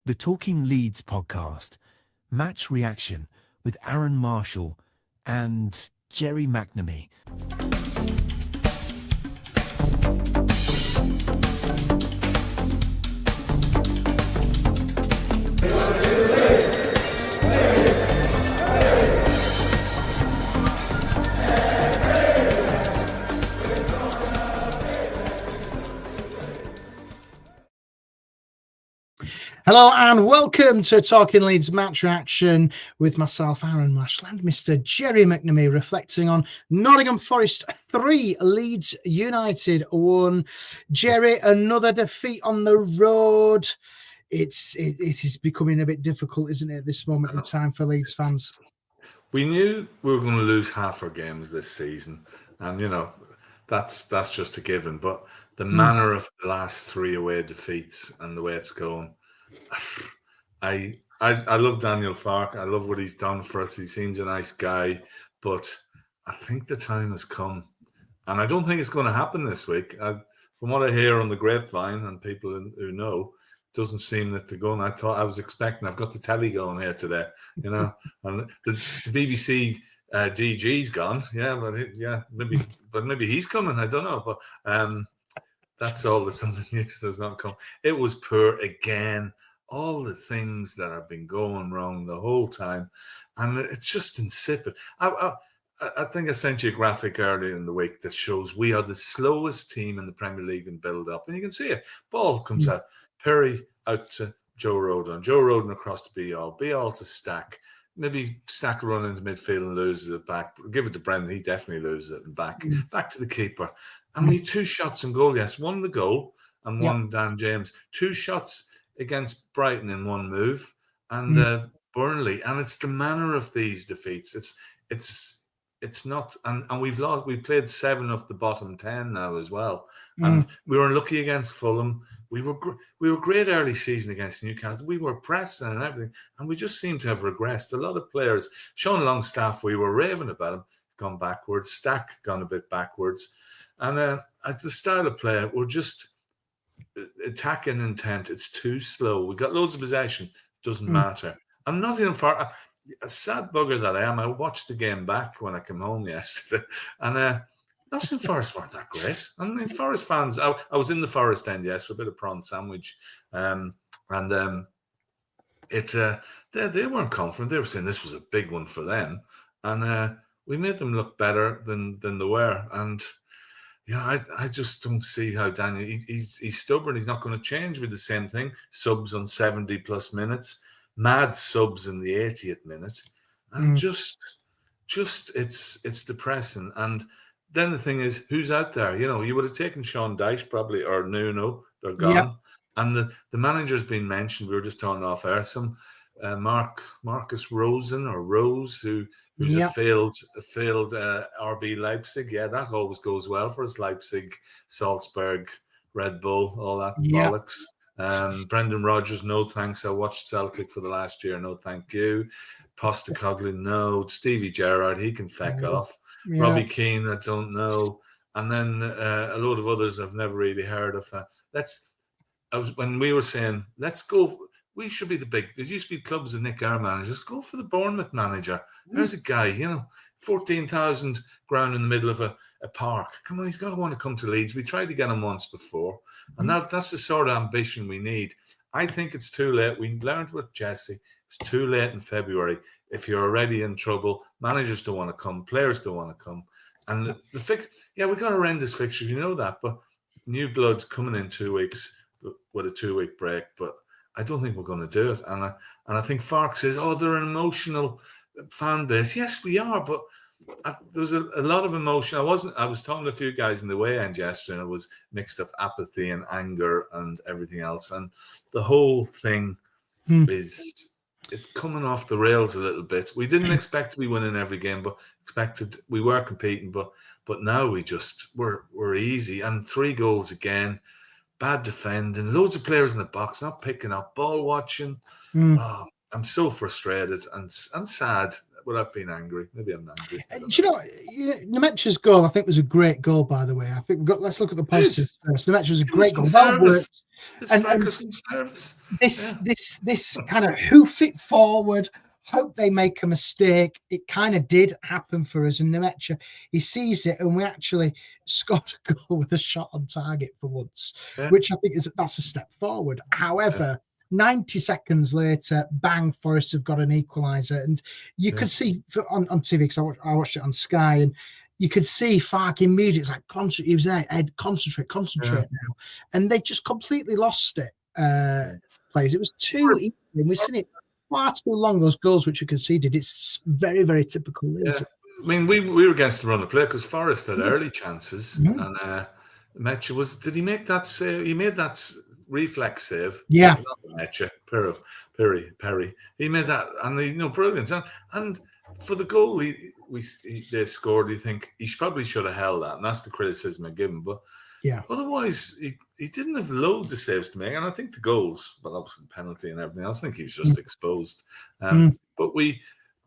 The Talking Leeds podcast, match reaction with Aaron Marshall and Gerry McNamee. Hello and welcome to Talking Leeds match reaction with myself, Arron Marshall, and Mr. Gerry McNamee, reflecting on Nottingham Forest 3, Leeds United 1. Gerry, another defeat on the road. It is becoming a bit difficult, isn't it, at this moment in time for Leeds fans? We knew we were going to lose half our games this season, and that's just a given. But the manner of the last three away defeats and the way it's going, I love Daniel Farke. I love what he's done for us. He seems a nice guy, but I think the time has come, and I don't think it's going to happen this week. From what I hear on the grapevine and people who know, it doesn't seem that they're going. I was expecting. I've got the telly going here today, and the BBC DG's gone. Yeah, maybe he's coming. I don't know, but that's all that's on the news. Does not come. It was poor again. All the things that have been going wrong the whole time, and it's just insipid. I think I sent you a graphic earlier in the week that shows we are the slowest team in the Premier League in build-up, and you can see it. Ball comes out, Perry out to Joe Rodon, Joe Rodon across to Be-all to Stack. Maybe Stack will run into midfield and loses it back. Give it to Brendan, he definitely loses it back to the keeper. And we had two shots on goal, yes. One the goal and one Dan James. Two shots against Brighton in one move and Burnley. And it's the manner of these defeats. It's not, and we've lost. We played 7 of the bottom 10 now as well. And we were unlucky against Fulham. We were great early season against Newcastle. We were pressing and everything, and we just seem to have regressed. A lot of players, Sean Longstaff, we were raving about him. He's gone backwards. Stack gone a bit backwards. And the style of play, we're just attacking intent. It's too slow. We got loads of possession. Doesn't matter. I'm not even far. A sad bugger that I am. I watched the game back when I came home yesterday, and Nottingham Forest weren't that great. I mean, Forest fans. I was in the Forest end yesterday, a bit of prawn sandwich, and they weren't confident. They were saying this was a big one for them, and we made them look better than they were. And I just don't see how Daniel. He's stubborn. He's not going to change with the same thing. Subs on 70+ minutes. Mad subs in the 80th minute, and just it's depressing. And then the thing is, who's out there? You would have taken Sean Dyche probably, or Nuno. They're gone, and the manager's been mentioned. We were just talking off air. Some Marcus Rosen or Rose, who's a failed RB Leipzig. Yeah, that always goes well for us. Leipzig, Salzburg, Red Bull, all that bollocks. Brendan Rodgers, no thanks. I watched Celtic for the last year. No, thank you. Postecoglou, no. Stevie Gerrard, he can feck off. Robbie Keane, I don't know. And then a load of others I've never really heard of. When we were saying, let's go. We should be the big. There used to be clubs of Nick Ayr managers. Go for the Bournemouth manager. There's a guy, 14,000 ground in the middle of a park. Come on, he's got to want to come to Leeds. We tried to get him once before, and that's the sort of ambition we need. I think it's too late. We learned with Jesse. It's too late in February. If you're already in trouble, managers don't want to come, players don't want to come. And the fix, we got a horrendous fixture, you know that, but new blood's coming in 2 weeks with a 2-week break, but I don't think we're going to do it. And I think Farke says, they're an emotional fan base. Yes, we are, but there was a lot of emotion. I was talking to a few guys in the way end yesterday, and it was mixed of apathy and anger and everything else. And the whole thing it's coming off the rails a little bit. We didn't expect to be winning every game, but we were competing. But now we're easy. And 3 goals again. Bad defending, loads of players in the box, not picking up, ball watching. I'm so frustrated and sad without being angry. Maybe I'm angry. Do you know, Nemecha's goal, I think, was a great goal, by the way. I think let's look at the positives first. Nemecha was a great goal. Well worked. And this kind of hoof it forward, hope they make a mistake. It kind of did happen for us. And Nemecha, he sees it, and we actually scored a goal with a shot on target for once, which I think that's a step forward. However, 90 seconds later, bang, Forest have got an equaliser. And you could see on TV, because I watched it on Sky, and you could see Farke immediately. It's like, he was there, Ed, concentrate now. And they just completely lost it. Plays. It was too easy. We've seen it far too long, those goals which you conceded. It's very, very typical. Yeah. I mean, we were against the run of play because Forest had early chances. And Mecha did he make that save? He made that reflex save. Yeah. Not Mecha, Perry. He made that, and brilliant. And for the goal they scored, you think he probably should have held that, and that's the criticism I give him. But otherwise, he didn't have loads of saves to make, and I think the goals, well, obviously the penalty and everything else, I think he was just exposed. But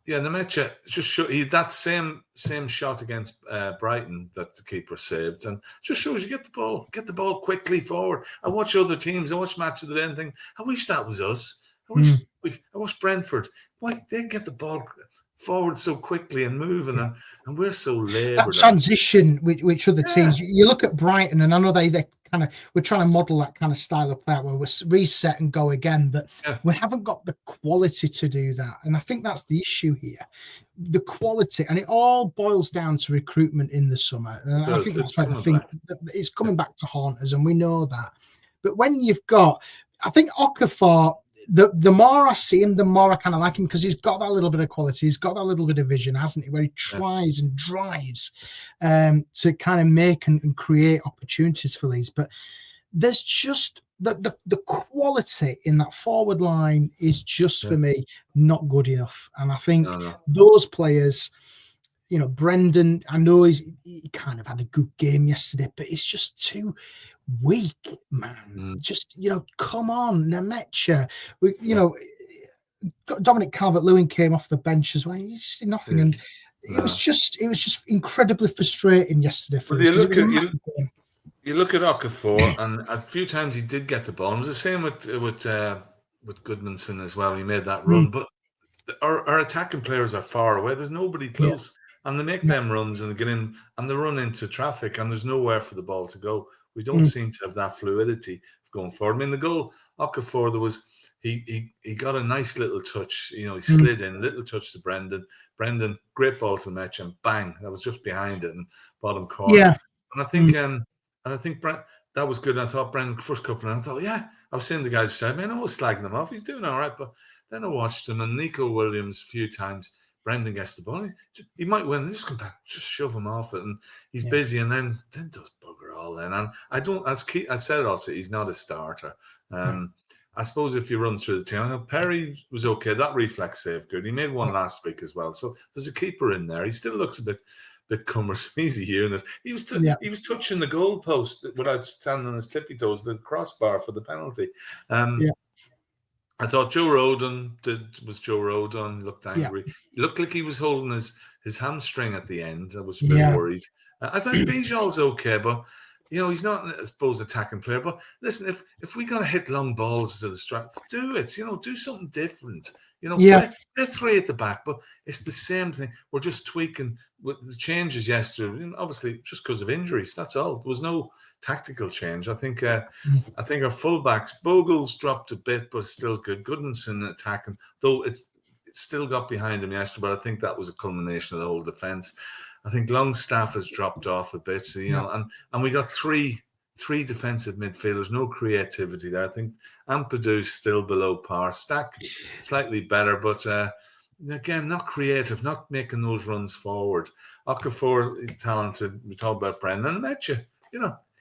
Nemecha just he had that same shot against Brighton that the keeper saved, and just shows you get the ball quickly forward. I watch other teams, I watch Match of the Day and think, I wish that was us. I wish Brentford. Why they get the ball forward so quickly and moving, and we're so laboured. That transition, which other teams, you look at Brighton, and I know they kind of, we're trying to model that kind of style of play where we reset and go again, but we haven't got the quality to do that. And I think that's the issue here, the quality, and it all boils down to recruitment in the summer. And I think that's like the thing, it's coming back to haunt us, and we know that. But when you've got, I think Okafor, the more I see him, the more I kind of like him, because he's got that little bit of quality. He's got that little bit of vision, hasn't he? Where he tries and drives to kind of make and create opportunities for Leeds. But there's just the quality in that forward line is just for me not good enough. And I think those players, Brendan, I know he kind of had a good game yesterday, but it's just too weak, man. Just, come on, Nemecha. Dominic Calvert-Lewin came off the bench as well. He just did nothing, and it was just incredibly frustrating yesterday for us. You look at Okafor, and a few times he did get the ball. It was the same with Goodmanson as well. He made that run, but our attacking players are far away. There's nobody close, and they make them runs and they get in and they run into traffic, and there's nowhere for the ball to go. We don't seem to have that fluidity of going forward. I mean, the goal, Okafor, there was he got a nice little touch. He slid in, little touch to Brendan. Brendan, great ball to Metch, and bang, that was just behind it and bottom corner. Yeah, and I think that was good. I thought Brendan first couple, and I thought, I was saying the guys beside me, I know I was slagging him off. He's doing all right, but then I watched him, and Nico Williams a few times. Brendan gets the ball. He might win. Just come back, just shove him off it, and he's busy. And then does bugger all. Then, and I don't. I said it also. He's not a starter. I suppose if you run through the team, Perry was okay. That reflex save, good. He made one last week as well. So there's a keeper in there. He still looks a bit cumbersome. He's a unit. He was touching the goal post without standing on his tippy toes, the crossbar for the penalty. I thought Joe Rodon looked angry. He looked like he was holding his hamstring at the end. I was a bit worried. I thought Bijol's okay, but he's not, I suppose, attacking player. But listen, if we got to hit long balls to the strike, do it. Do something different. Play three at the back, but it's the same thing. We're just tweaking with the changes yesterday. Obviously, just because of injuries. That's all. There was no tactical change. I think our fullbacks, Bogle's dropped a bit, but still good. Goodmanson attacking, though it still got behind him yesterday. But I think that was a culmination of the whole defence. I think Longstaff has dropped off a bit. So, and we got three defensive midfielders, no creativity there. I think Ampadu's still below par. Stack slightly better, but again, not creative, not making those runs forward. Okafor, talented. We talk about Brendan and Mecha.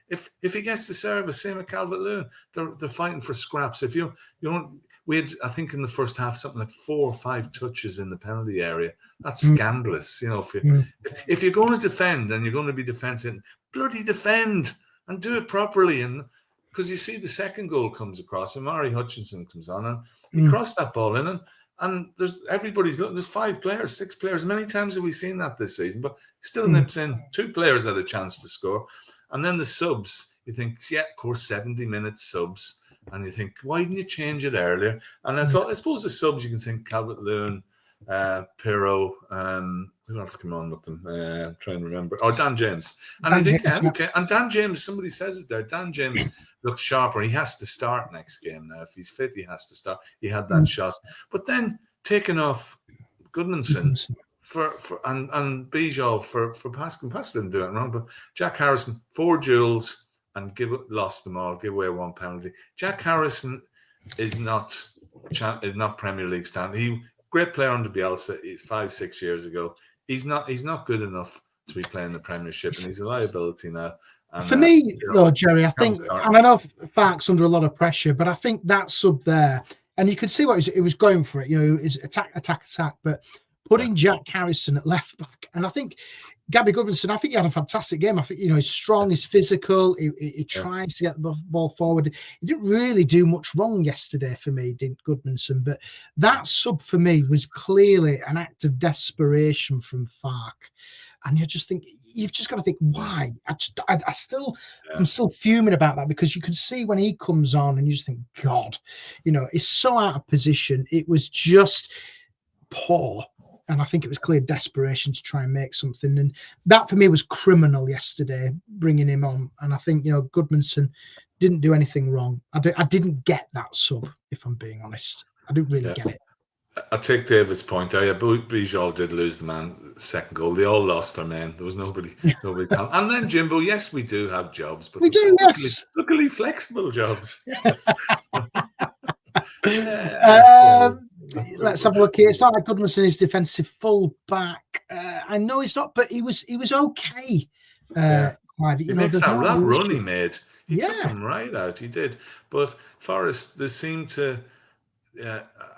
If he gets the service, same with Calvert-Lewin, they're fighting for scraps. If you don't, we had, I think in the first half, something like 4 or 5 touches in the penalty area. That's scandalous. If you're going to defend and you're going to be defensive, bloody defend and do it properly. And because you see the second goal comes across, and Mari Hutchinson comes on and he crossed that ball in, and And there's 5 players, 6 players. Many times have we seen that this season, but still nips in. 2 players had a chance to score. And then the subs, you think, yeah, of course, 70 minutes subs. And you think, why didn't you change it earlier? And I suppose the subs, you can think Calvert-Lewin, Pirro, who else came on with them? I'm trying to remember. Oh, Dan James. And I think, okay. And Dan James, somebody says it there. Dan James looks sharper. He has to start next game now. If he's fit, he has to start. He had that shot. But then taking off Goodmanson and Bijol for Pascal. Pascal didn't do it wrong, but Jack Harrison, 4 duels and lost them all, give away 1 penalty. Jack Harrison is not Premier League standard. Great player under Bielsa 5-6 years ago. He's not good enough to be playing the Premiership, and he's a liability now. And, for me, though, Jerry, I think, and I know Farke's under a lot of pressure, but I think that sub there, and you could see what he was going for it. It's attack, but putting Jack Harrison at left back, and I think Gabby Goodmanson, I think he had a fantastic game. I think, he's strong, he's physical, he tries to get the ball forward. He didn't really do much wrong yesterday for me, did Goodmanson, but that sub for me was clearly an act of desperation from Farke. And you've just got to think, why? I'm still fuming about that, because you could see when he comes on and you just think, God, he's so out of position. It was just poor. And I think it was clear desperation to try and make something. And that for me was criminal yesterday, bringing him on. And I think, Goodmanson didn't do anything wrong. I didn't get that sub, if I'm being honest. I didn't really get it. I take David's point there. Bijol did lose the man second goal. They all lost their men. There was nobody telling. And then Jimbo, yes, we do have jobs, but we do, yes, luckily flexible jobs. Yes. Let's have a look here. It's not like Goodmanson is defensive full back. I know he's not, but he was okay. Clive, he makes that run he made. He took him right out. He did. But Forest, they seem to.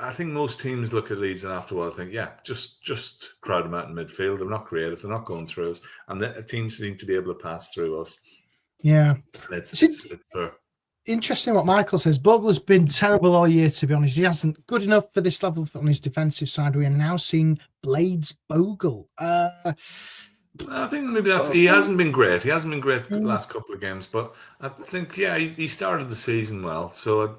I think most teams look at Leeds and after a while think, just crowd them out in midfield. They're not creative. They're not going through us, and the teams seem to be able to pass through us. Yeah, it's fair. Interesting what Michael says. Bogler's been terrible all year, to be honest. He hasn't good enough for this level on his defensive side. We are now seeing Blades Bogle. I think maybe he hasn't been great. He hasn't been great the last couple of games, but I think, he started the season well. So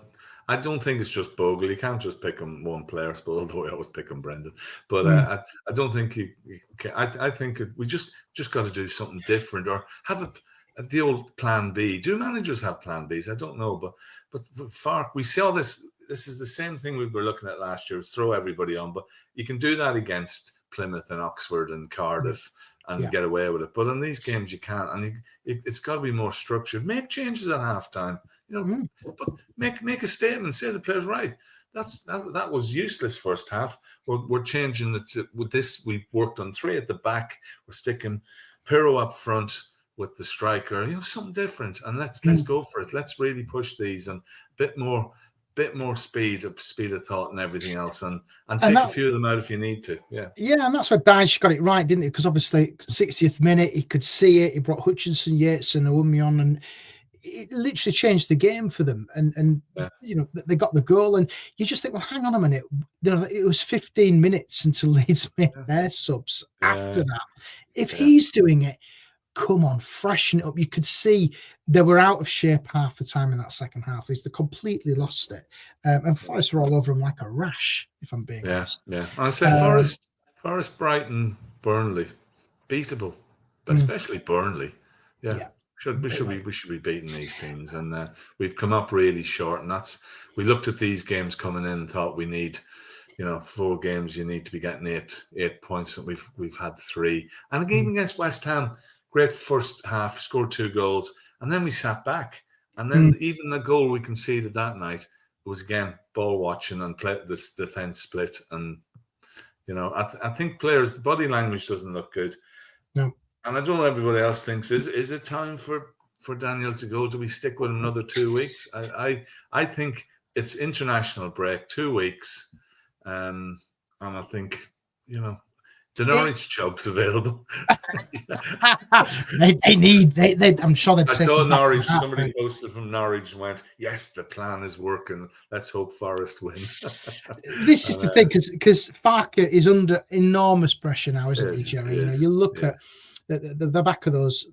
I don't think it's just Bogle. You can't just pick him one player, although I always pick him Brendan. But I don't think he can. I think we just got to do something different, or have the old plan B. Do managers have plan Bs? I don't know, but Farke, we saw this. This is the same thing we were looking at last year. Was throw everybody on, but you can do that against Plymouth and Oxford and Cardiff and get away with it. But in these games, you can't, and it's got to be more structured. Make changes at halftime. But make a statement. Say the players right. That was useless first half. We're changing it with this. We've worked on 3 at the back. We're sticking Pirro up front with the striker. Something different, and let's go for it. Let's really push these and bit more speed of thought and everything else, and take a few of them out if you need to. Yeah, and that's where Dyche got it right, didn't he? Because obviously 60th minute he could see it. He brought Hutchinson, Yates, and Awumi on, and it literally changed the game for them. And they got the goal, and you just think, well, hang on a minute. It was 15 minutes until Leeds made their subs. After that, if he's doing it, come on, freshen it up. You could see they were out of shape half the time in that second half. They completely lost it. And Forest were all over them like a rash, if I'm being honest. Yeah. I say Forest, Brighton, Burnley, beatable, but especially Burnley. Yeah. We should be beating these teams, and we've come up really short. And we looked at these games coming in and thought we need, 4 games. You need to be getting 8 points, and we've had 3. And again against West Ham. Great first half, scored 2 goals, and then we sat back. And then even the goal we conceded that night was, again, ball watching and this defence split. And, I think players, the body language doesn't look good. No. And I don't know what everybody else thinks. Is it time for Daniel to go? Do we stick with him another 2 weeks? I think it's international break, 2 weeks. And I think, The Norwich job's available. they need. I'm sure they'd I take saw him back Norwich. from that, Somebody posted from Norwich and went, "Yes, the plan is working. Let's hope Forest win." This is the thing, because Farke is under enormous pressure now, isn't he, Jerry? You look at the back of those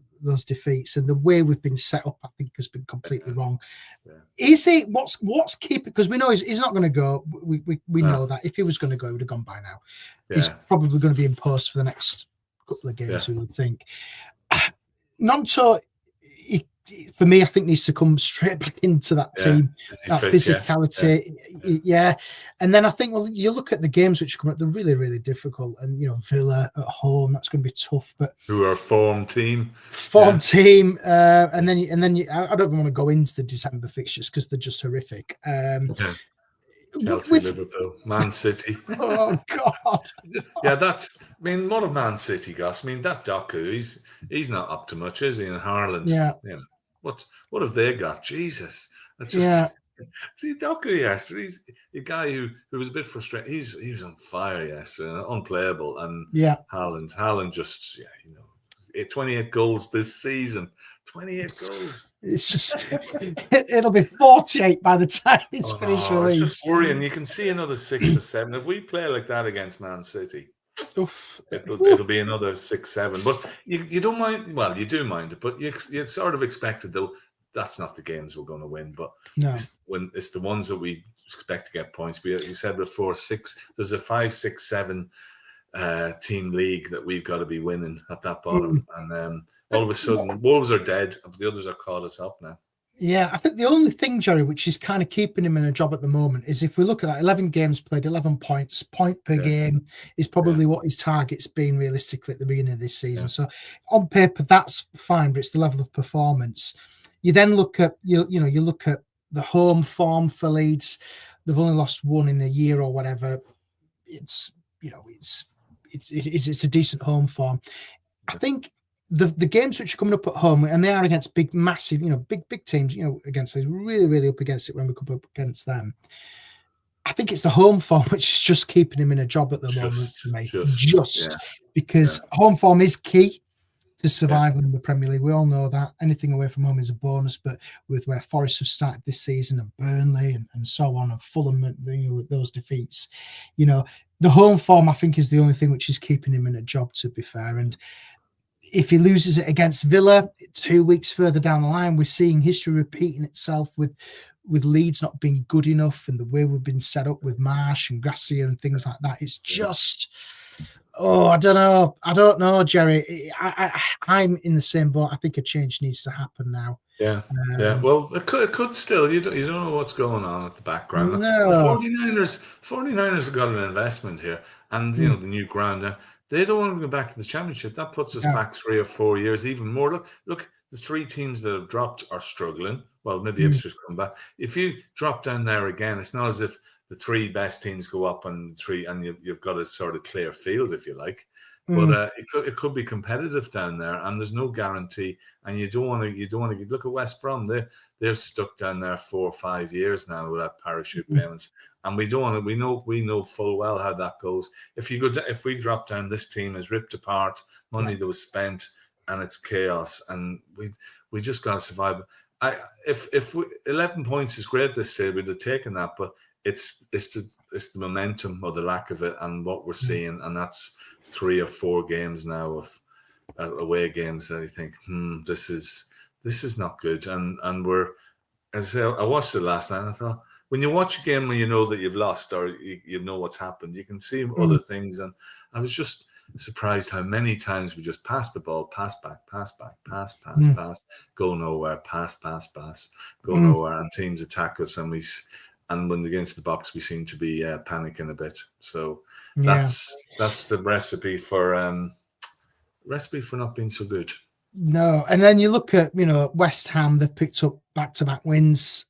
defeats, and the way we've been set up, I think, has been completely wrong. Yeah. Is it what's keeping? Because we know he's not going to go. We know that if he was going to go, he would have gone by now. Yeah. He's probably going to be in post for the next couple of games. We would think. Gnonto, for me, I think needs to come straight back into that team, that physicality. And then I think, well, you look at the games which come up, they're really, really difficult. And, Villa at home, that's going to be tough. But who are a form team. And then I don't want to go into the December fixtures because they're just horrific. Chelsea, Liverpool, Man City. Oh God! What have Man City got? that Doku, he's not up to much, is he? In Haaland, what have they got? Jesus, that's just see Doku yesterday. He's a guy who was a bit frustrated. He was on fire yesterday, unplayable, and Haaland just 28 goals this season. 28 goals. It's just it'll be 48 by the time it's finished. It's just worrying. You can see another 6 or 7. If we play like that against Man City, it'll be another 6-7. But you don't mind. Well, you do mind it, but you sort of expected though. That's not the games we're going to win. But it's the ones that we expect to get points. We said before 6. There's a 5, 6, 7 team league that we've got to be winning at that bottom, and all of a sudden Wolves are dead, but the others are caught us up now. Yeah, I think the only thing, Jerry, which is kind of keeping him in a job at the moment is if we look at that, 11 games played, 11 points, point per game is probably what his target's been realistically at the beginning of this season. So on paper, that's fine, but it's the level of performance. You then look at you look at the home form for Leeds. They've only lost one in a year or whatever. It's a decent home form. I think the games which are coming up at home, and they are against big, massive, big teams, against these, really, really up against it when we come up against them. I think it's the home form which is just keeping him in a job at the moment for me. Because home form is key to survival in the Premier League. We all know that. Anything away from home is a bonus, but with where Forest have started this season, and Burnley and so on, and Fulham, with those defeats, the home form, I think, is the only thing which is keeping him in a job, to be fair. And if he loses it against Villa 2 weeks further down the line, we're seeing history repeating itself with Leeds not being good enough, and the way we've been set up with Marsh and Gracia and things like that. It's just, I don't know, Jerry. I'm in the same boat. I think a change needs to happen now. Well, it could still. You don't know what's going on at the background. No. The 49ers have got an investment here, and the new ground. They don't want to go back to the championship. That puts us back 3 or 4 years, even more. Look, the 3 teams that have dropped are struggling. Well, maybe Ipswich come back. If you drop down there again, it's not as if the 3 best teams go up and you've got a sort of clear field, if you like. But it could be competitive down there, and there's no guarantee. And you don't want to look at West Brom. They're stuck down there 4 or 5 years now without parachute payments, and we don't want to. We know full well how that goes. If we drop down, this team is ripped apart. Money that was spent, and it's chaos. And we just got to survive. If 11 points is great this stage, we'd have taken that, but it's the momentum or the lack of it, and what we're seeing, and that's 3 or 4 games now of away games that I think, this is not good. And we're, as I say, I watched it last night and I thought, when you watch a game when you know that you've lost or you know what's happened, you can see other things. And I was just surprised how many times we just pass the ball, pass back, pass, go nowhere, pass, go nowhere, and teams attack us, and when they get into the box, we seem to be panicking a bit. So that's the recipe for not being so good. No, and then you look at West Ham. They've picked up back-to-back wins.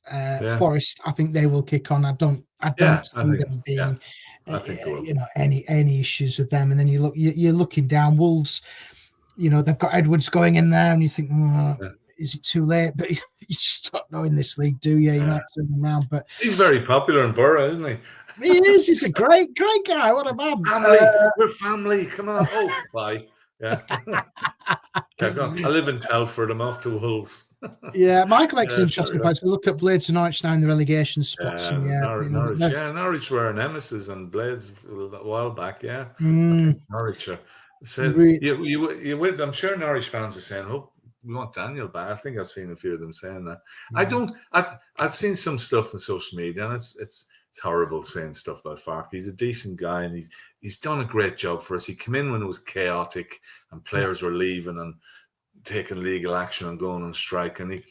Forest, I think they will kick on. I don't see them being any issues with them. And then you're looking down. Wolves, they've got Edwards going in there, and you think, is it too late? But you just don't know in this league, do you? You might turn them around, but he's very popular in Borough, isn't he? he is. He's a great guy. What a man! Family, we're family. Come on. Oh, bye. Yeah. I live in Telford. I'm off to Wolves. Yeah, Michael X Yeah, interesting place. Look at Blades of Norwich now in the relegation spots. Norwich were nemesis and Blades a while back. Yeah, I Mm, think Norwich are. So Re- you would. I'm sure Norwich fans are saying, "Oh, we want Daniel back." I think I've seen a few of them saying that. I don't. I've seen some stuff on social media, and it's horrible saying stuff about Farke. He's a decent guy, and he's done a great job for us. He came in when it was chaotic and players were leaving and taking legal action and going on strike. And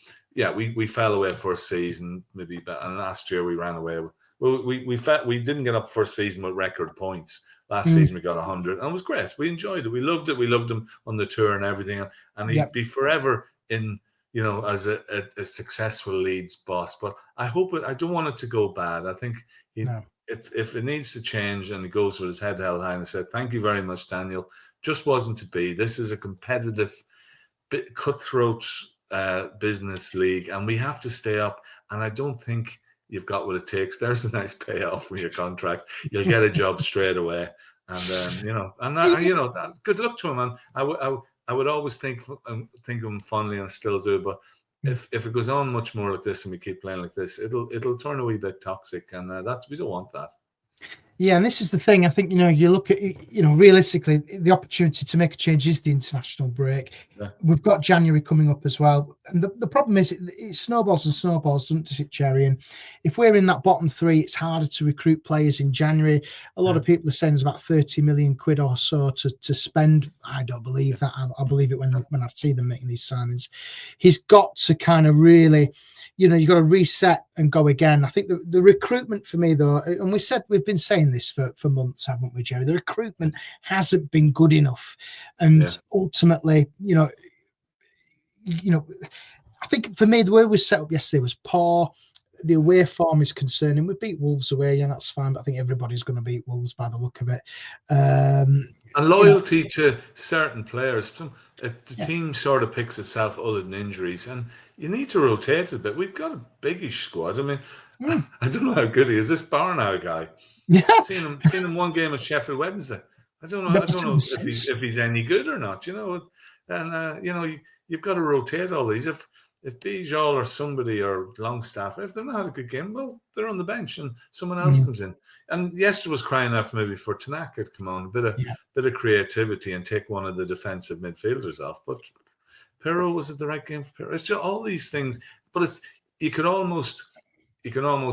we fell away first season, maybe, and last year we ran away. Well, we didn't get up first season with record points. Last season we got 100, and it was great. We enjoyed it. We loved it. We loved him on the tour and everything. And he'd be forever in, as a successful Leeds boss. But I don't want it to go bad. I think if it needs to change, and he goes with his head held high and said, "Thank you very much, Daniel. Just wasn't to be. This is a competitive, cutthroat business league, and we have to stay up. And I don't think you've got what it takes. There's a nice payoff for your contract. You'll get a job straight away." And good luck to him. And I would always think of him fondly, and I still do. But if it goes on much more like this, and we keep playing like this, it'll turn a wee bit toxic, and we don't want that. Yeah, and this is the thing. I think, you look at, realistically, the opportunity to make a change is the international break. Yeah. We've got January coming up as well. And the problem is it snowballs and snowballs, doesn't it, Gerry? And if we're in that bottom three, it's harder to recruit players in January. A lot of people are saying there's about 30 million quid or so to spend. I don't believe that. I believe it when I see them making these signings. He's got to kind of really, you've got to reset and go again. I think the recruitment for me, though, and we've been saying this for months, haven't we, Gerry? The recruitment hasn't been good enough, and ultimately, I think for me the way we set up yesterday was poor. The away form is concerning. We beat Wolves away, and that's fine. But I think everybody's going to beat Wolves by the look of it. And loyalty to certain players. The team sort of picks itself other than injuries, and you need to rotate a bit. We've got a biggish squad. I mean, I don't know how good he is. This Barnow guy. Yeah, seen him one game at Sheffield Wednesday. I don't know if he's any good or not. And you've got to rotate all these. If Bijol or somebody or Longstaff, if they've not had a good game, well, they're on the bench and someone else comes in. And yesterday was crying out maybe for Tanaka to come on, a bit of creativity and take one of the defensive midfielders off. But Pirro, was it the right game for Pirro? It's just all these things, but you can almost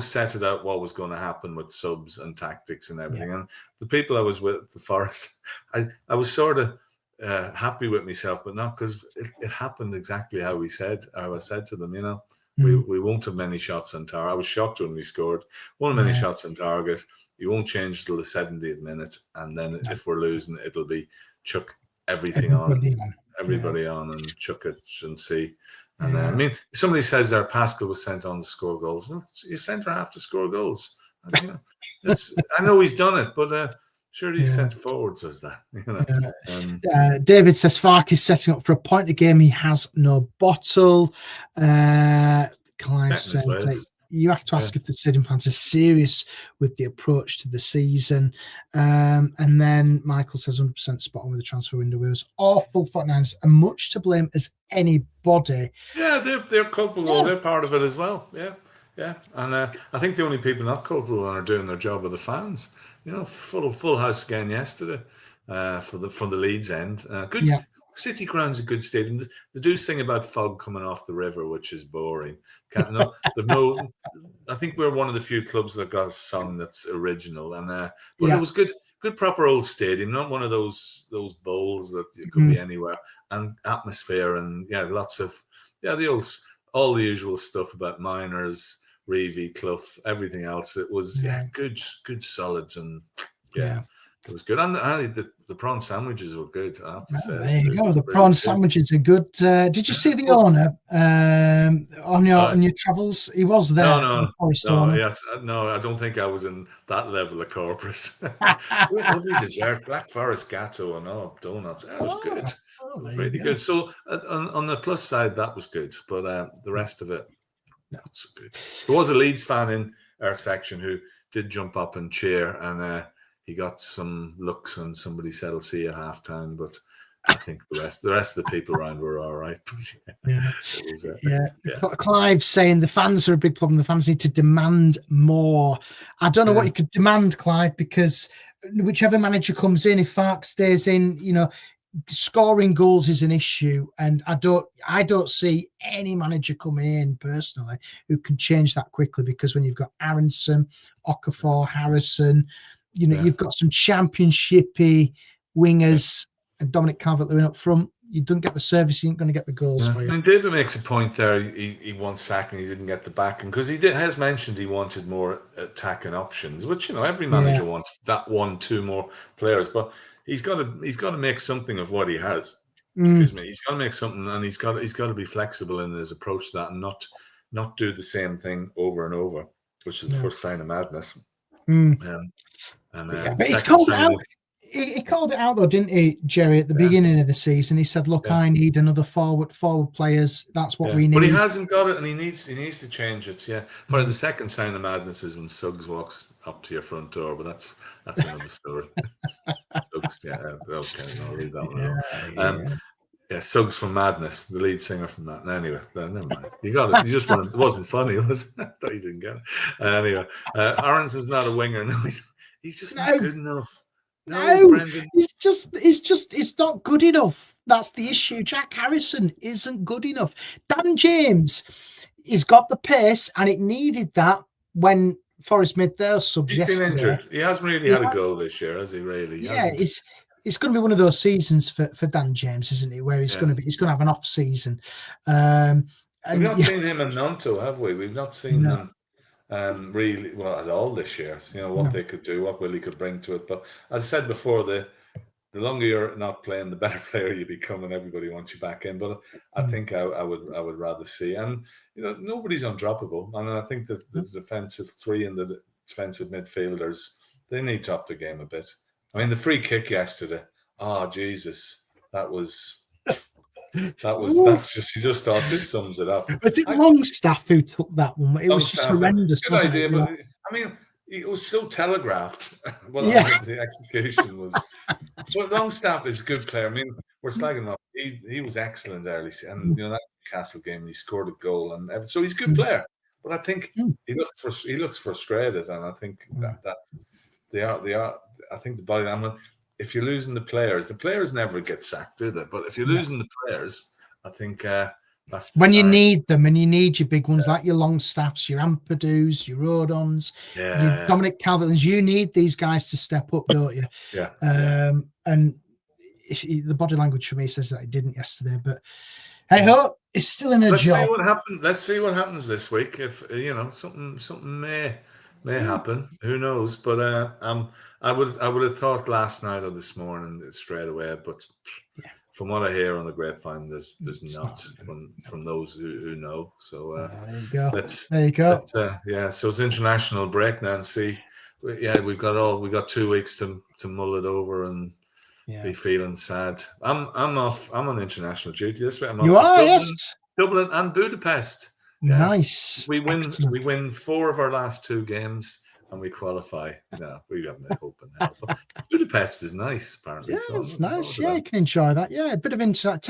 set it out what was going to happen with subs and tactics and everything. And the people I was with at the Forest, I was sort of happy with myself, but not because it happened exactly how I said to them. We won't have many shots on target. I was shocked when we scored. Won't have many shots on target. You won't change till the 70th minute, and then if we're losing, it'll be chuck everybody on and chuck it and see. And I mean, somebody says there Pascal was sent on to score goals. Well, you sent her half to score goals. I know he's done it, but surely he's sent forwards as that. David says Farke is setting up for a point a game. He has no bottle. Clive says you have to ask if the stadium fans are serious with the approach to the season. And then Michael says 100% spot on with the transfer window. It was awful fortnights and much to blame as anybody. Yeah, they're culpable. Yeah. They're part of it as well. Yeah. And I think the only people not culpable and are doing their job are the fans. Full house again yesterday for the Leeds end. Good. Yeah. City Ground's a good stadium. They do thing about fog coming off the river, which is boring. I think we're one of the few clubs that got a song that's original, but it was good proper old stadium, not one of those bowls that it could be anywhere, and atmosphere and lots of all the usual stuff about miners, Reevy, Clough, everything else. It was good solids and It was good, and the prawn sandwiches were good. I have to say, There you it go. was The really prawn good. sandwiches are good. Did you see the owner on your travels? He was there. No, the Forest no, owner. yes, no. I don't think I was in that level of corporate. Lovely dessert, Black Forest gatto and all donuts. It was good. It was There you really go. good. So on the plus side, that was good, but the rest of it, not so good. There was a Leeds fan in our section who did jump up and cheer, and he got some looks, and somebody said, "I'll see you at halftime," but I think the rest of the people around were all right. Yeah. It was, Yeah. yeah. Clive saying the fans are a big problem. The fans need to demand more. I don't know what you could demand, Clive, because whichever manager comes in, if Farke stays in, scoring goals is an issue, and I don't see any manager coming in personally who can change that quickly, because when you've got Aronson, Okafor, Harrison, you've got some championshipy wingers and Dominic Calvert-Lewin up front. You don't get the service, you ain't going to get the goals for you. I mean, David makes a point there. He won sacking, he didn't get the backing, because has mentioned he wanted more attacking options, which every manager wants that 1-2 more players, but he's got to make something of what he has. Excuse me, he's got to make something, and he's got to be flexible in his approach to that, and not do the same thing over and over, which is the first sign of madness. But he's called it out. He called it out though, didn't he, Gerry, at the beginning of the season? He said, "Look, I need another forward players. That's what we need." But he hasn't got it, and he needs to change it. Yeah, but the second sign of madness is when Suggs walks up to your front door. But that's another story. Suggs, okay, I'll leave that one alone. Suggs from Madness, the lead singer from that. Anyway, never mind. You got it. You just weren't. It wasn't funny, was it? I thought you didn't get it. Anyway, Aronson's not a winger. No, he's just not good enough. No, Brendan. It's not good enough. That's the issue. Jack Harrison isn't good enough. Dan James, he's got the pace, and it needed that when Forest made their subs yesterday. He's been injured. He hasn't really had a goal this year, has he? Really? It's going to be one of those seasons for Dan James, isn't it? Where he's going to have an off season. And we've not seen him in Nanto, have we? We've not seen them. Really at all this year. What they could do, what Willie could bring to it. But as I said before, the longer you're not playing, the better player you become, and everybody wants you back in. But I think I would rather see, and nobody's undroppable, and I think that the defensive three and the defensive midfielders, they need to up the game a bit. I mean, the free kick yesterday. Oh Jesus, that's just, you just thought, this sums it up. Was it Longstaff who took that one? It was just horrendous. Good idea, but I mean, it was so telegraphed. The execution was. But Longstaff is a good player. I mean, we're slagging him up. He was excellent early, and that Newcastle game, he scored a goal, and so he's a good player. But I think he looks frustrated, and I think that they are. I think the body. I mean, if you're losing the players never get sacked, do they? But if you're losing the players, I think that's the when sign. you need them, and you need your big ones like your Longstaffs, your Ampadu's, your Rodons, your Dominic Calvert-Lewins. You need these guys to step up, don't you? And the body language for me says that he didn't yesterday. But hey ho, it's still in a job. See what happens. Let's see what happens this week. If something may happen. Who knows? But I would have thought last night or this morning straight away. But from what I hear on the grapevine, there's not from those who know. So there you go. There you go. So it's international break now, and see. We've got 2 weeks to mull it over and be feeling sad. I'm off. I'm on international duty this week. I'm off to Dublin and Budapest. Nice. We win 4 of our last 2 games and we qualify. No, we haven't a hope in hell. But Budapest is nice, apparently. Yeah, it's nice. Yeah, you can enjoy that. Yeah, a bit of insight.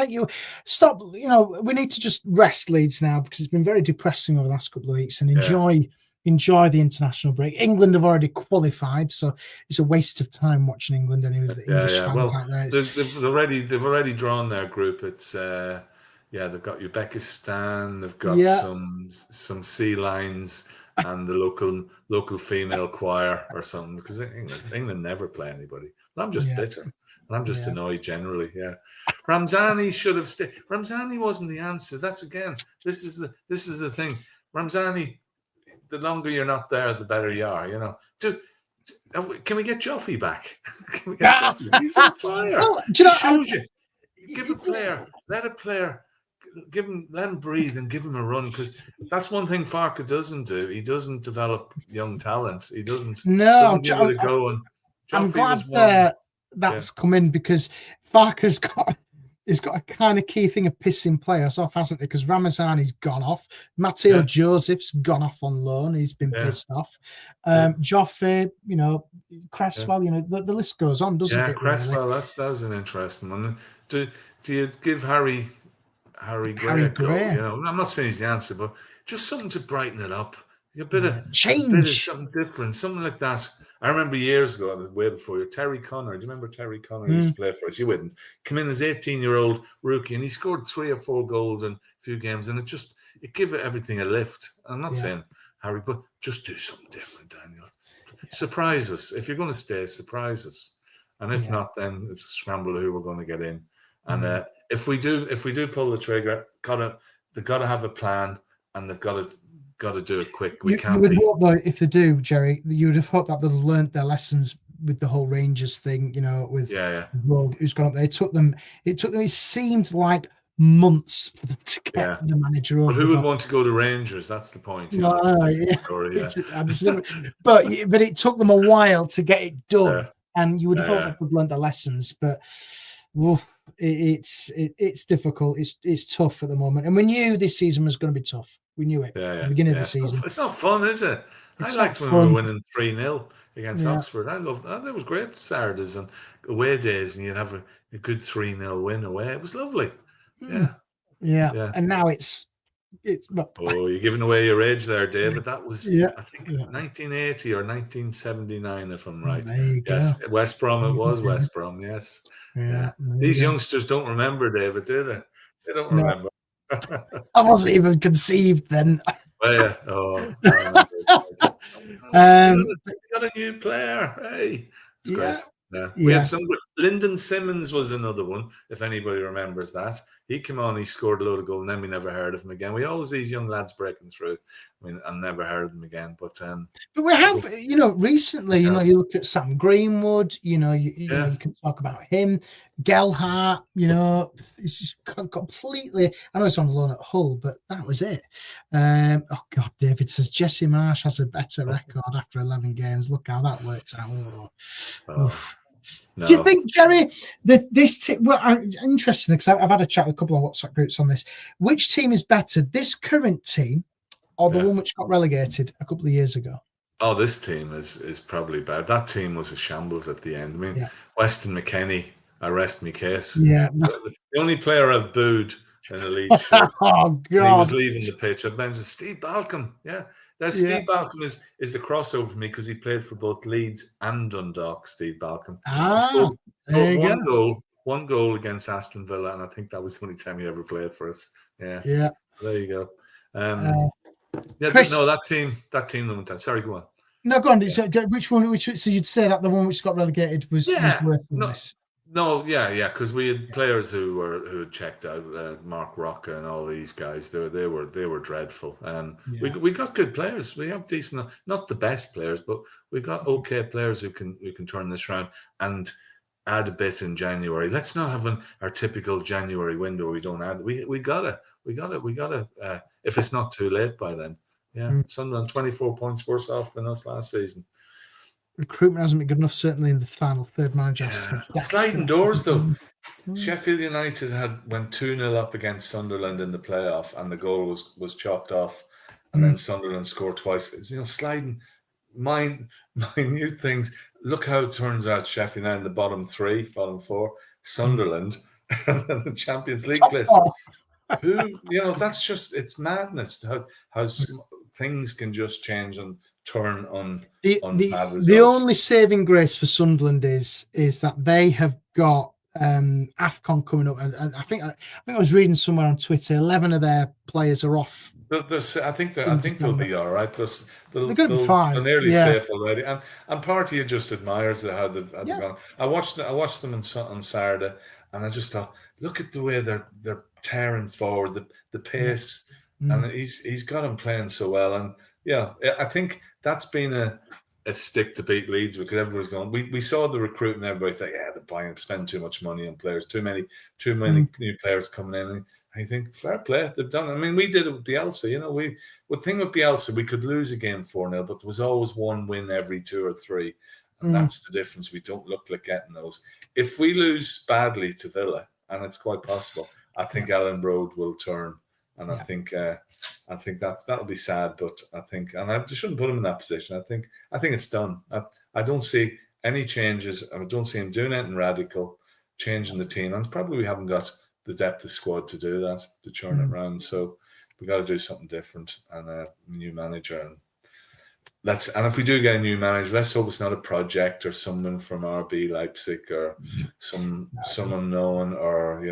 Stop. We need to just rest Leeds now, because it's been very depressing over the last couple of weeks, and enjoy the international break. England have already qualified, so it's a waste of time watching England anyway. The English fans out there. They've already drawn their group. It's they've got Uzbekistan, they've got some sea lions, and the local female choir or something, because England never play anybody. But I'm just bitter, and I'm just annoyed generally. Yeah, Ramzani should have stayed. Ramzani wasn't the answer. This is the thing. Ramzani, the longer you're not there, the better you are. Can we get Joffrey back? Can we get Joffrey? He's on fire. Well, do you know, Shows you. Give a player, let him breathe and give him a run, because that's one thing Farke doesn't do. He doesn't develop young talent. He doesn't give it a go. And I'm Joffrey glad was one. that's come in, because Farke's got a kind of key thing of pissing players off, hasn't he? Because Ramazani's gone off. Matteo Joseph's gone off on loan. He's been pissed off. Joffrey, Cresswell, the list goes on, doesn't it? Yeah, Cresswell, really? That was an interesting one. Do you give Harry Gray a go? I'm not saying he's the answer, but just something to brighten it up. A bit of something different, something like that. I remember years ago, I was way before you, Terry Connor. Do you remember Terry Connor? He used to play for us. You wouldn't. Come in as 18-year-old rookie, and he scored 3 or 4 goals in a few games, and it gave everything a lift. I'm not saying Harry, but just do something different, Daniel. Surprise us. If you're going to stay, surprise us. And if not, then it's a scramble of who we're going to get in. And if we do pull the trigger, they've got to have a plan, and they've got to do it quick. You would hope, though, if they do, Jerry, you would have hoped that they'd learnt their lessons with the whole Rangers thing, with Rogue, who's gone up there. It seemed like months for them to get the manager over. But who would want to go to Rangers? That's the point. But it took them a while to get it done, and you would hope that they'd learnt their lessons. But it's difficult. It's tough at the moment, and we knew this season was going to be tough. We knew it at the beginning of the season. It's not fun, is it? I liked when we were winning 3-0 against Oxford. I loved that. It was great Saturdays and away days, and you'd have a good 3-0 win away. It was lovely. Yeah. And now it's. Oh, you're giving away your age there, David. That was, I think, 1980 or 1979, if I'm right. Yes, go. West Brom. It was West Brom. Yes. Yeah. These youngsters don't remember, David, do they? They don't remember. I wasn't even conceived then. Oh, yeah. We got a new player. Hey, it's great. Yeah. We had some. Lyndon Simmons was another one, if anybody remembers that. He came on, he scored a load of goals, and then we never heard of him again. We always these young lads breaking through. I never heard of them again. But we have, recently, you look at Sam Greenwood, you can talk about him. Gelhardt, it's just completely. I know it's on loan at Hull, but that was it. Oh God, David says Jesse Marsh has a better record after 11 games. Look how that works out. No. Do you think, Jerry, this team? Well, interesting, because I've had a chat with a couple of WhatsApp groups on this. Which team is better, this current team or the one which got relegated a couple of years ago? Oh, this team is probably bad. That team was a shambles at the end. Weston McKennie, I rest my case. Yeah, the only player I've booed in a Leeds shirt. Oh God, he was leaving the pitch. I've mentioned Steve Balcombe. Yeah. Steve Balcombe is the crossover for me, because he played for both Leeds and Dundalk. Steve Balcombe. He scored one goal against Aston Villa, and I think that was the only time he ever played for us. Yeah. There you go. Chris, that team. Sorry, go on. No, go on. So, which one? So you'd say that the one which got relegated was worse than this? No, because we had players who had checked out, Mark Rocca and all these guys. They were dreadful. We got good players. We have decent, not the best players, but we got okay players who can turn this around and add a bit in January. Let's not have our typical January window. We don't add. We gotta. If it's not too late by then. Yeah, Sunderland 24 points worse off than us last season. Recruitment hasn't been good enough, certainly in the final third manager. Sliding doors, though. Sheffield United went 2-0 up against Sunderland in the playoff, and the goal was chopped off, and then Sunderland scored twice. Sliding minute things. Look how it turns out. Sheffield United in the bottom 4, Sunderland, and then the Champions League list. That's just, it's madness how things can just change and turn on bad results. The only saving grace for Sunderland is that they have got AFCON coming up, and I think I was reading somewhere on Twitter 11 of their players are off. I think they'll be all right. They're going to be fine. They're nearly safe already, and Partey just admires how they've gone. I watched them on Saturday, and I just thought, look at the way they're tearing forward, the pace, and he's got them playing so well. And I think that's been a stick to beat Leeds because everyone's going. We saw the recruitment. Everybody thought, yeah, they're buying, spend too much money on players, too many new players coming in. And I think fair play, they've done it. I mean, we did it with Bielsa. You know, the thing with Bielsa, we could lose a game 4-0, but there was always one win every 2 or 3, and that's the difference. We don't look like getting those. If we lose badly to Villa, and it's quite possible, I think Ellen Road will turn, and I think that'll be sad, but I think, and I shouldn't put him in that position. I think it's done. I don't see any changes. I don't see him doing anything radical, changing the team, and probably we haven't got the depth of squad to do that, to churn it around. So we got to do something different, and a new manager. And if we do get a new manager, let's hope it's not a project or someone from RB Leipzig or some unknown, or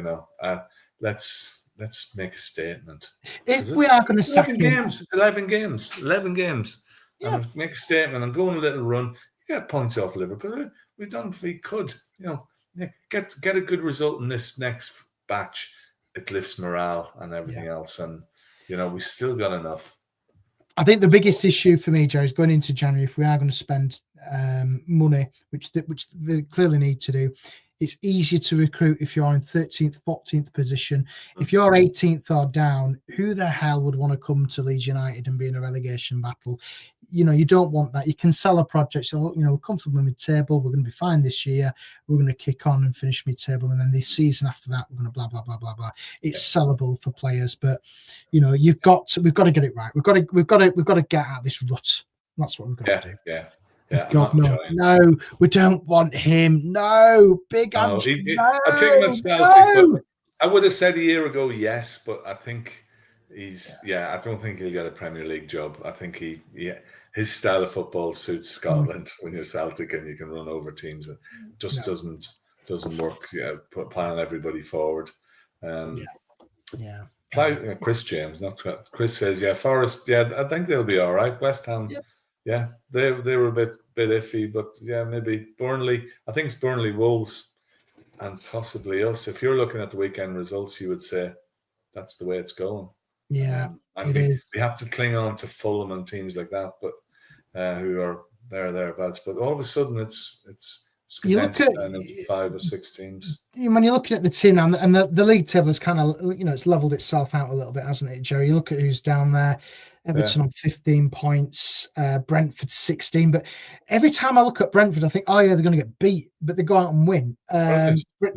let's make a statement. If we are going to sack him, it's 11 games. Yeah. And make a statement and go on a little run. You get points off Liverpool. We done if we could, get a good result in this next batch. It lifts morale and everything else, and we still got enough. I think the biggest issue for me, Jerry, is going into January. If we are going to spend money, which they clearly need to do, it's easier to recruit if you're in 13th, 14th position. If you're 18th or down, who the hell would want to come to Leeds United and be in a relegation battle? You don't want that. You can sell a project. So, we're comfortable mid-table. We're going to be fine this year. We're going to kick on and finish mid-table. And then this season after that, we're going to blah, blah, blah, blah, blah. It's sellable for players. But, we've got to get it right. We've got to get out of this rut. That's what we've got to do. Yeah. God, no, we don't want him. No, big Ange. No, I take him at Celtic, but I would have said a year ago yes, but I think I don't think he'll get a Premier League job. I think his style of football suits Scotland when you're Celtic and you can run over teams. It just doesn't work. Planning everybody forward. Chris James, not Chris says, Forest. I think they'll be all right. West Ham. They were a bit iffy, but maybe Burnley. I think it's Burnley, Wolves, and possibly us. If you're looking at the weekend results, you would say that's the way it's going. And it is. We have to cling on to Fulham and teams like that, but who are thereabouts. But all of a sudden, it's condensed down into 5 or 6 teams. When you're looking at the team now, and the league table is kind of it's leveled itself out a little bit, hasn't it, Jerry? You look at who's down there. Everton on 15 points, Brentford 16. But every time I look at Brentford, I think, they're going to get beat, but they go out and win.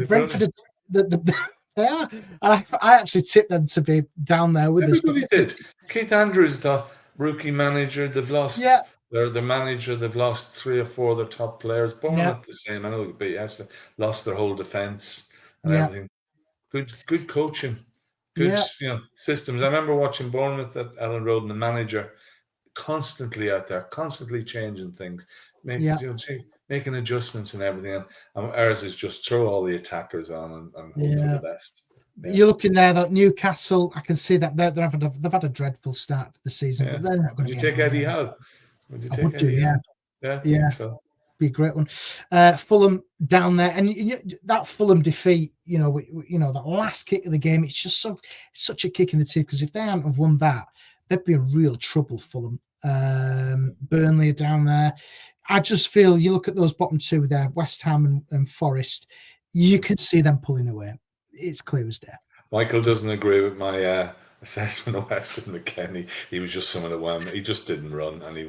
Brentford, they are. I actually tipped them to be down there with us. Everybody did. Keith Andrews, the rookie manager, they've lost their manager. They've lost 3 or 4 of their top players. Bournemouth the same. I know they lost their whole defence and everything. Good coaching. Good, systems. I remember watching Bournemouth at Ellen Road, and the manager constantly out there, constantly changing things, making adjustments and everything. And ours is just throw all the attackers on and hope for the best. Yeah. You're looking there that Newcastle. I can see that they've had a dreadful start to the season, but they're not going to. Would you take Eddie Howe? Would you take Eddie Howe? Yeah. I think so. Be a great one. Fulham down there, and that Fulham defeat, that last kick of the game, it's just such a kick in the teeth, because if they hadn't have won that, they'd be in real trouble. Fulham, Burnley are down there. I just feel you look at those bottom 2 there, West Ham and Forest, you can see them pulling away. It's clear as day. Michael doesn't agree with my assessment of Weston McKennie. He was just someone that won. He just didn't run, and he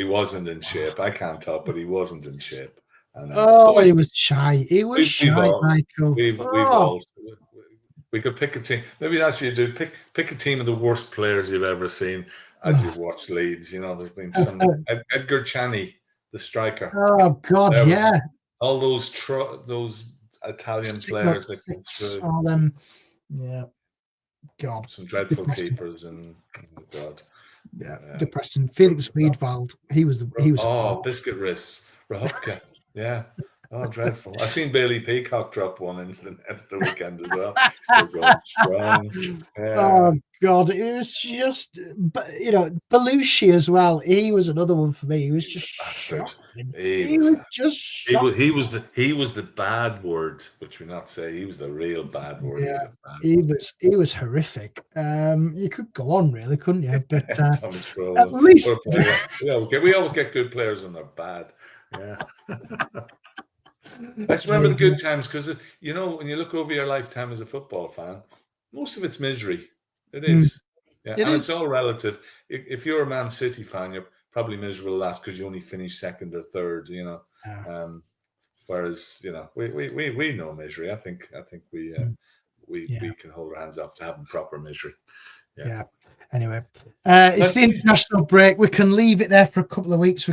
wasn't in shape. I can't help, but he wasn't in shape. And, he was shy. He was shy, Michael. We could pick a team. Maybe that's what you do. Pick a team of the worst players you've ever seen as you've watched Leeds. There's been some Edgar Chani, the striker. Oh God, all those Italian players that come through. All them, God, some dreadful keepers and God, depressing. Felix Wiedwald, he was Biscuit wrists, Rahopka, Oh, dreadful. I seen Bailey Peacock drop one into the net at the weekend as well. Still going strong. Oh God, it was just, but Belushi as well. He was another one for me. He was just shocking. He was just shocking. He was the bad word, which we not say. He was the real bad word. Yeah, he was horrific. You could go on, really, couldn't you? But Thomas Brolin. At least we always get good players when they're bad. Yeah. Let's remember the good times, because when you look over your lifetime as a football fan, most of it's misery. It is. Yeah, it's all relative. If you're a Man City fan, you're probably miserable last because you only finished second or third. Whereas we know misery. I think we can hold our hands up to having proper misery. Yeah. Anyway, it's the international break. We can leave it there for a couple of weeks.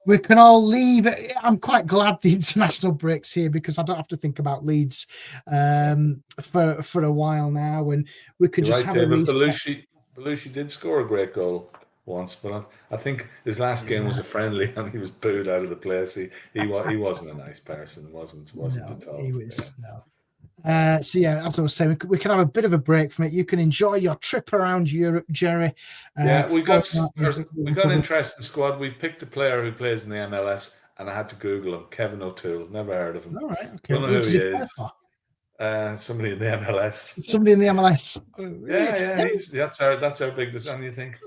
We can all leave it. I'm quite glad the international break's here, because I don't have to think about Leeds for a while now, and we could just have David. a reset. Belushi did score a great goal once, but I think his last game was a friendly, and he was booed out of the place. He wasn't a nice person. wasn't at all. He was no. So yeah, as I was saying, we can have a bit of a break from it. You can enjoy your trip around Europe, Gerry. We got an interesting squad. We've picked a player who plays in the MLS, and I had to Google him. Kevin O'Toole. Never heard of him. All right, okay. Don't know who he is. Somebody in the MLS. Somebody in the MLS. That's our big design. You think,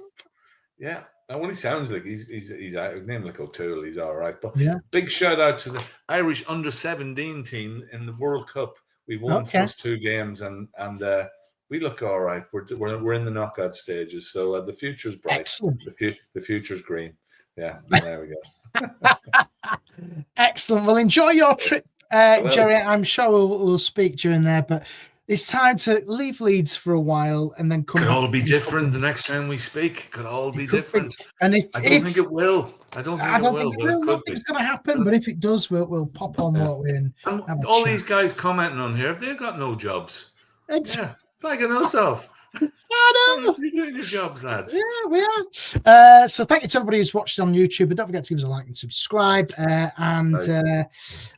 yeah. And when he sounds like he's named like O'Toole, he's all right. But big shout out to the Irish under-17 team in the World Cup. We've won the first 2 games, and we look all right. We're in the knockout stages, so the future's bright. Excellent. The future's green. Yeah, there we go. Excellent. Well, enjoy your trip, Gerry. I'm sure we'll speak during there, but it's time to leave Leeds for a while and then come. Could all be different the next time we speak. Could all be different. And I don't think it will. I don't think it will. But it could be. It's going to happen. But if it does, we'll pop on what we're in. And all these guys commenting on here, they've got no jobs. It's like an us-off. I know. You're doing your jobs, lads. Yeah, we are. So thank you to everybody who's watched on YouTube. And don't forget to give us a like and subscribe.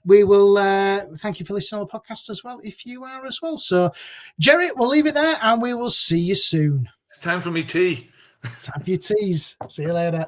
We will thank you for listening to the podcast as well, if you are as well. So, Gerry, we'll leave it there, and we will see you soon. It's time for me tea. It's time for your teas. See you later.